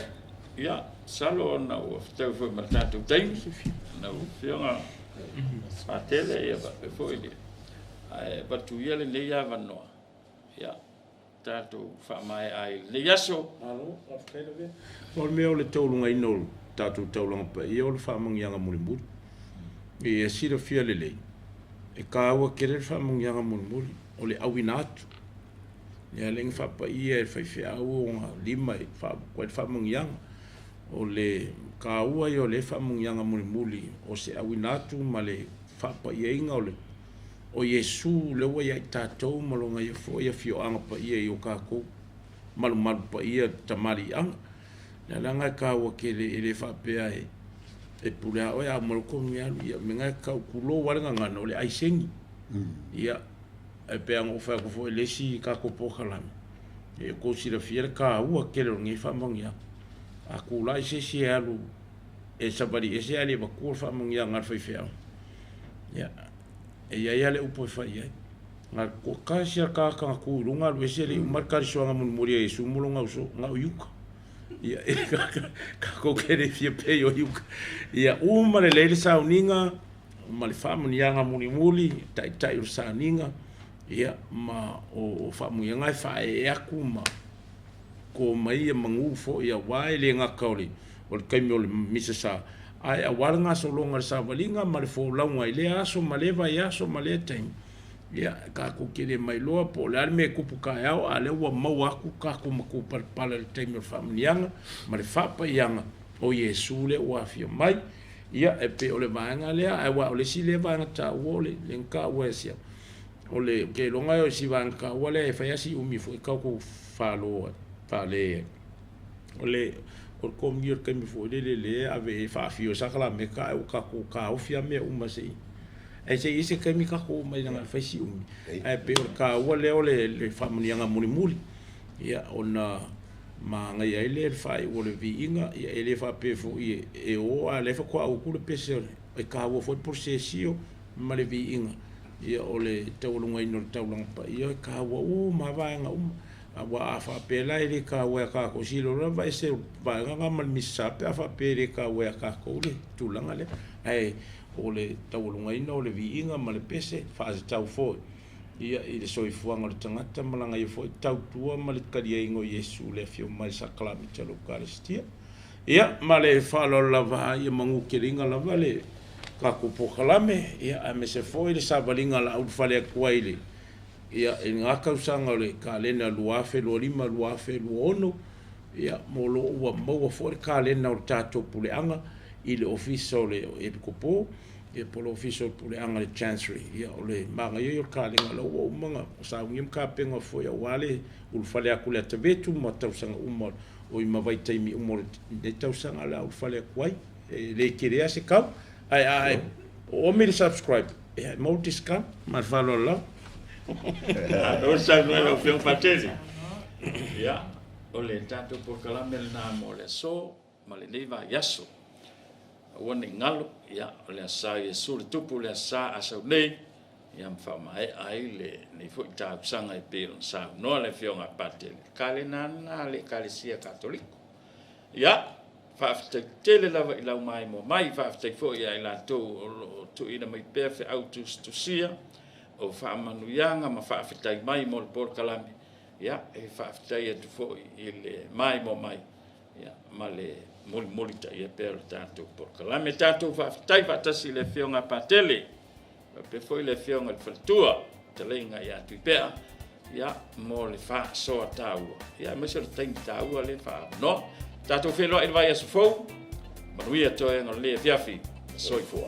Ia. Salo na ua whatau fwoi ma tātou taimi. Na ua whionga pātele ia e fwoi lea. Batu ia le leia vanoa. Ia. Tātou whaamai ai le yaso. Alo, afkaila vea. O le mea o le taulunga ino tātou taulunga pa. Ia o le whaamangianga muri. E a sira fia le lei. E ka aua kere le whaamangianga muri. O le awina atu. Ia lengi whapa ia e whaiwhia au o ngā lima e whaamangianga. O le ka aua i o le whaamangianga muri. O se awina atu ma le whapa ia inga o le o Iesu le wa ia tatou malonga ia fo ia fio anga pa ia i o kako malu pa ia tamari anga na langa ka wa ke le fa pe ai e pula o ia mal ko mi alu ia menga ka kulo wala ngana o le aisengi ia e pe ang ofa ko fo le si ka ko po khalam e ko si le fiel ka u ke le ngi fa mangia a kula se alu e sabari e se ali ba ko fa mangia ngar fa fia ia e ia le upo fa ia ngar ko ka sia ka ku lunga le se le mar ka so nga mun muri e su mulunga so nga yuka ia ka ko ke le fie pe yo yuka ia uma le sa uninga ma le fa mun nga muli tai sa ninga ia ma o fa mu nga fa e aku ma ko mai e mangu fo ia wai le nga kauli o le kaimi o le misasa ai a waranga so longa sa valinga ma le fo launga ile aso ma le vai aso ma le time ia ka ku kile mai loa po le me kupu ka ao a le wa mau aku ka ku ma ku pala le time o familianga ma le fapa ianga o Yesu le wa fio mai ia e pe o le vanga le ai wa o le si le vanga ta o le nka wesia o le ke longa o si vanga o le fa ya si umi fo ka ku falo le o kom yer ke mi fo le ave fa fio sa kala me ka o ka ku ka o fia me uma sei e se ise ke mi ka ko mai na fa si umi e pe o ka o le family nga muli ia ona ma nga ia ele fa o le vinga ia ele fa pe fo e o ale fa ko o ku le pese e ka o fo por se sio ma le vinga ia o le taulunga ino taulanga pa ia ka o ma va nga awa afa pela ele ka wa ka ko silo la vai se va nga mal misa pe afa pele ka wa ka ko le tulanga le ai o le taulunga ino le vinga ma le pese fa se tau fo ia ile soi fuanga le tangata malanga ia fo tau tua ma le karia ingo Yesu le fio mai sakla mi talo karistia ia ma le falo lava ia mangu kiringa lava le ka ko pokalame ia a me se fo ile sabalinga la u fale kwaile ia e ngaka usanga le ka lena luafe lo lima luafe lo ono ia molo ua maua fo ka lena o tato puleanga ile office le e kopo e polo official pule anga le chancery ia ole manga yo ka le ngalo o manga sa ngim ka penga fo ya wale ul fale akule tabetu mo tausanga umo o ima vai taimi umo de tausanga la ul fale kwai le kirea se ka ai o me subscribe e mo discount ma falo la o sa no lo fio pateli ia ole tanto por calamel na mo le so ma le leva yaso wana ngalo ia le sa Yesu le tupu le sa asa nei ia mfa mai ai le nei fo ta sanga e pe sa no le fionga patele kale nana le kalesia katoliko ia fa tele lava ila mai mo mai fa fo ia ila to ina mai perfe autos to sia o fa manu yanga ma fa tai mai mo por kalami ia e fa tai to fo ile mai mo mai ia male moli ta ia per tanto por kalame tanto fa tai fa tasi le fionga patele pe foi le fionga le faltua te lenga ia tu pea ia mo le fa so tau ia me se tem tau le fa no tanto felo il vai a sofo ma lui to en le fiafi soi fo